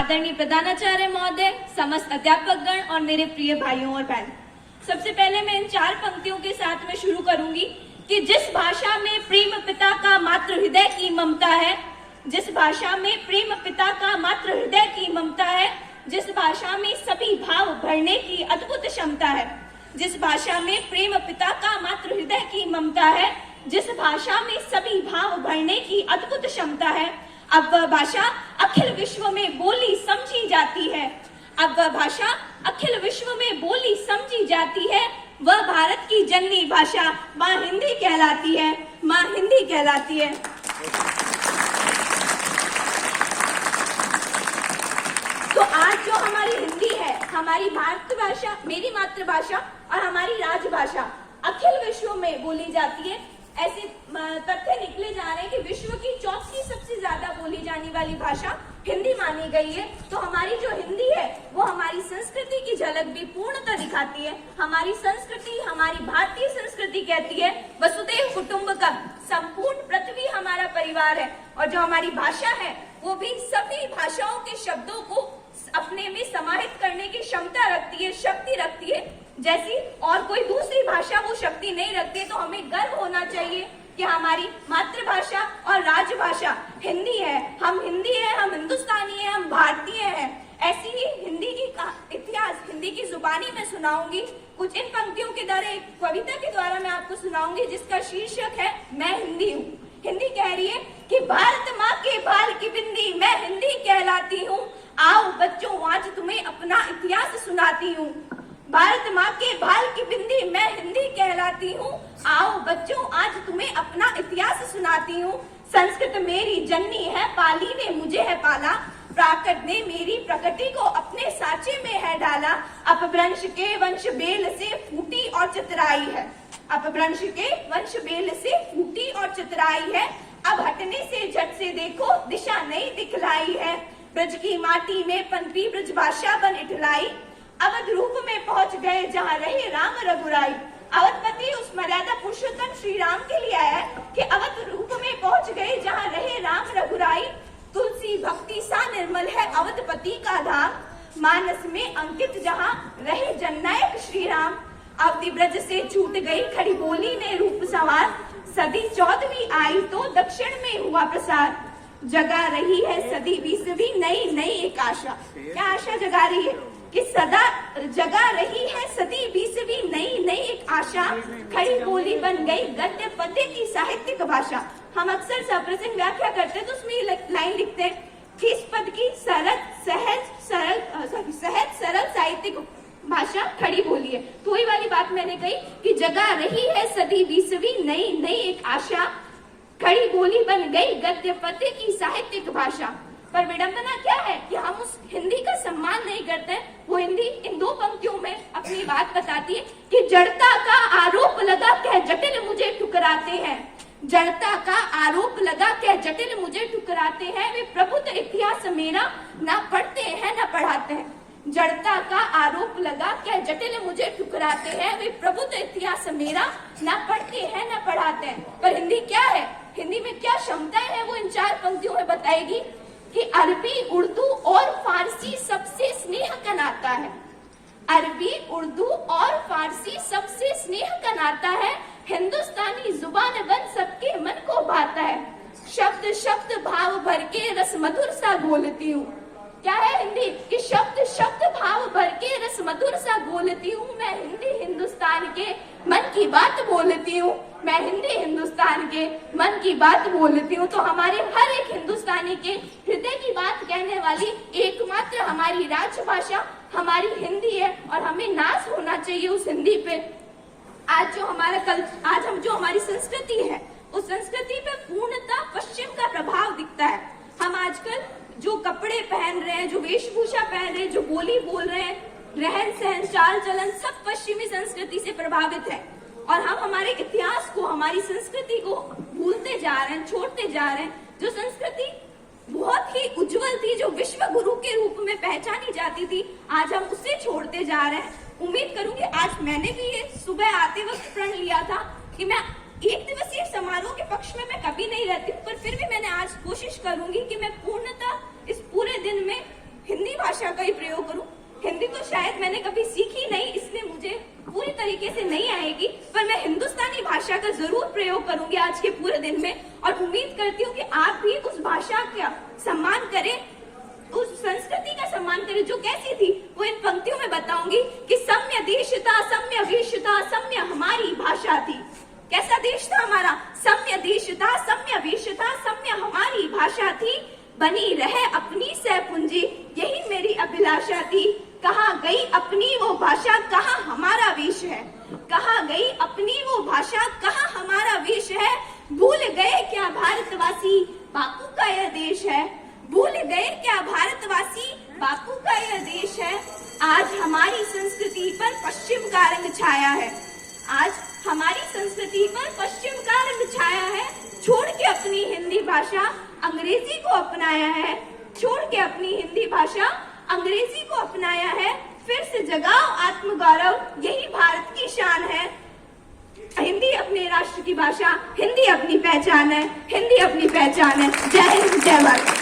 आदरणीय प्रधानाचार्य महोदय, समस्त अध्यापकगण और मेरे प्रिय भाइयों और बहन, सबसे पहले मैं इन 4 पंक्तियों के साथ में शुरू करूंगी कि जिस भाषा में प्रेम पिता का मातृ हृदय की ममता है, जिस भाषा में प्रेम पिता का मातृ हृदय की ममता है, जिस भाषा में सभी भाव भरने की अद्भुत क्षमता है, जिस भाषा में प्रेम पिता का मातृ हृदय की ममता है, जिस भाषा में सभी भाव भरने की अद्भुत क्षमता है, अब वह भाषा अखिल विश्व में बोली समझी जाती है। अब वह भाषा अखिल विश्व में बोली समझी जाती है। वह भारत की जननी भाषा माँ हिंदी कहलाती है, माँ हिंदी कहलाती है। तो आज जो हमारी हिंदी है, हमारी मातृभाषा, मेरी मातृभाषा और हमारी राजभाषा अखिल विश्व में बोली जाती है। ऐसे तथ्य निकले जा रहे हैं कि विश्व की 4थी सबसे ज्यादा बोली जाने वाली भाषा हिंदी मानी गई है। तो हमारी जो हिंदी है वो हमारी संस्कृति की झलक भी पूर्णतः दिखाती है। हमारी संस्कृति, हमारी भारतीय संस्कृति कहती है वसुधैव कुटुंबकम, संपूर्ण पृथ्वी हमारा परिवार है। और जो हमारी भाषा है वो भी सभी भाषाओं के शब्दों को अपने में समाहित करने की क्षमता रखती है, शक्ति रखती है, जैसी और कोई दूसरी भाषा वो शक्ति नहीं रखती। तो हमें गर्व होना चाहिए कि हमारी मातृभाषा और राजभाषा हिंदी है। हम हिंदी है, हम हिंदुस्तानी है, हम भारतीय हैं। ऐसी ही हिंदी की इतिहास, हिंदी की जुबानी में सुनाऊंगी। कुछ इन पंक्तियों के द्वारा, एक कविता के द्वारा मैं आपको सुनाऊंगी जिसका शीर्षक है मैं हिंदी हूँ। हिंदी कह रही है कि भारत माँ के बाल की बिंदी मैं हिंदी कहलाती हूँ, आओ बच्चों आज तुम्हें अपना इतिहास सुनाती हूँ। भारत माँ के बाल की बिंदी मैं हिंदी कहलाती हूँ, आओ बच्चों आज तुम्हें अपना इतिहास सुनाती हूँ। संस्कृत मेरी जननी है, पाली ने मुझे है पाला, प्राकृत ने मेरी प्रकृति को अपने साँचे में है डाला। अपभ्रंश के वंश बेल से फूटी और चितराई है, अपभ्रंश के वंश बेल से फूटी और चितराई है। अब हटने से झट से देखो दिशा नहीं दिखलाई है, ब्रज की माटी में पनपी ब्रज भाषा बन इठलाई। अवध रूप में पहुंच गए जहाँ रहे राम रघुराई। अवधपति उस मर्यादा पुरुषोत्तम श्री राम के लिए आया कि अवध रूप में पहुंच गए जहाँ रहे राम रघुराई। तुलसी भक्ति सा निर्मल है अवधपति का धाम, मानस में अंकित जहाँ रहे जननायक श्री राम। अवधि ब्रज से छूट गई खड़ी बोली ने रूप सवार, सदी 14वीं आई तो दक्षिण में हुआ प्रसार। जगा रही है सदी 20वीं नई नई एक आशा। क्या आशा जगा रही है कि सदा जगा रही है सदी 20वीं नई नई एक आशा। खड़ी बोली बन गई गद्य पद्य की साहित्यिक भाषा। हम अक्सर सप्रसंग व्याख्या करते हैं तो उसमें लाइन लिखते हैं कि इस पद की सहज सरल साहित्यिक भाषा खड़ी बोली है। तो वही वाली बात मैंने कही कि जगा रही है सदी 20वीं नई नई एक आशा, खड़ी बोली बन गई गद्य पद्य की साहित्यिक भाषा। पर विडंबना क्या है कि हम उस हिंदी का सम्मान नहीं करते। वो हिंदी इन 2 पंक्तियों में अपनी बात बताती है कि जड़ता का आरोप लगा कह जटिल मुझे ठुकराते हैं, जड़ता का आरोप लगा कह जटिल मुझे ठुकराते हैं। वे प्रबुद्ध इतिहास मेरा ना पढ़ते हैं ना पढ़ाते हैं। जड़ता का आरोप लगा क्या जटिल मुझे ठुकराते हैं, वे प्रबुद्ध इतिहास मेरा ना पढ़ते हैं ना पढ़ाते हैं। पर हिंदी क्या है, हिंदी में क्या क्षमताएं हैं, वो इन 4 पंक्तियों में बताएगी कि अरबी, उर्दू और फारसी सबसे स्नेह का नाता है। अरबी, उर्दू और फारसी सबसे स्नेह का नाता है। हिंदुस्तानी जुबान बन सबके मन को भाता है। शब्द शब्द भाव भर के रस मधुर सा बोलती हूँ। क्या है हिंदी कि शब्द शब्द भाव भर के रस मधुर सा बोलती हूँ। मैं हिंदी हिंदुस्तान के मन की बात बोलती हूँ, मैं हिंदी हिंदुस्तान के मन की बात बोलती हूँ। तो हमारे हर एक हिंदुस्तानी के हृदय की बात कहने वाली एकमात्र हमारी राजभाषा हमारी हिंदी है और हमें नाज होना चाहिए उस हिंदी पे। आज हम जो हमारी संस्कृति है उस संस्कृति पे पूर्णतः पश्चिम का प्रभाव दिखता है। हम आजकल जो कपड़े पहन रहे हैं, जो वेशभूषा पहन रहे हैं, जो बोली बोल रहे हैं, रहन सहन चाल चलन सब पश्चिमी संस्कृति से प्रभावित है। और हम हमारे इतिहास को, हमारी संस्कृति को भूलते जा रहे हैं, छोड़ते जा रहे हैं। जो संस्कृति बहुत ही उज्जवल थी, जो विश्व गुरु के रूप में पहचानी जाती थी, आज हम उसे छोड़ते जा रहे हैं। उम्मीद करूंगी आज मैंने भी ये सुबह आते वक्त प्रण लिया था कि मैं एक दिवसीय समारोह के पक्ष में मैं कभी नहीं रहती हूँ, पर फिर भी मैंने आज कोशिश करूंगी कि मैं पूर्णतः इस पूरे दिन में हिंदी ही प्रयोग करूं। हिंदी तो शायद मैंने कभी सीखी नहीं, इसलिए मुझे पूरी तरीके से नहीं आएगी, पर मैं हिंदुस्तानी भाषा का जरूर प्रयोग करूंगी आज के पूरे दिन में, और उम्मीद करती हूँ कि आप भी उस भाषा का सम्मान करें, उस संस्कृति का सम्मान करें जो कैसी थी, वो इन पंक्तियों में बताऊंगी कि सम्य देशता सम्य वेशता सम्य हमारी भाषा थी। कैसा देश था हमारा? सम्य देशता सम्य वेशता सम्य हमारी भाषा थी, बनी रहे अपनी सह पूंजी यही मेरी अभिलाषा थी। कहाँ गई अपनी वो भाषा, कहाँ हमारा वेश है? कहाँ गई अपनी वो भाषा, कहाँ हमारा वेश है? भूल गए क्या भारतवासी बापू का यह देश है? भूल गए क्या भारतवासी बापू का यह देश है? आज हमारी संस्कृति पर पश्चिम का रंग छाया है, आज हमारी संस्कृति पर पश्चिम का रंग छाया है। छोड़ के अपनी हिंदी भाषा अंग्रेजी को अपनाया है, छोड़ के अपनी हिंदी भाषा अंग्रेजी को अपनाया है। फिर से जगाओ आत्मगौरव, यही भारत की शान है। हिंदी अपने राष्ट्र की भाषा, हिंदी अपनी पहचान है, हिंदी अपनी पहचान है। जय हिंद, जय भारत।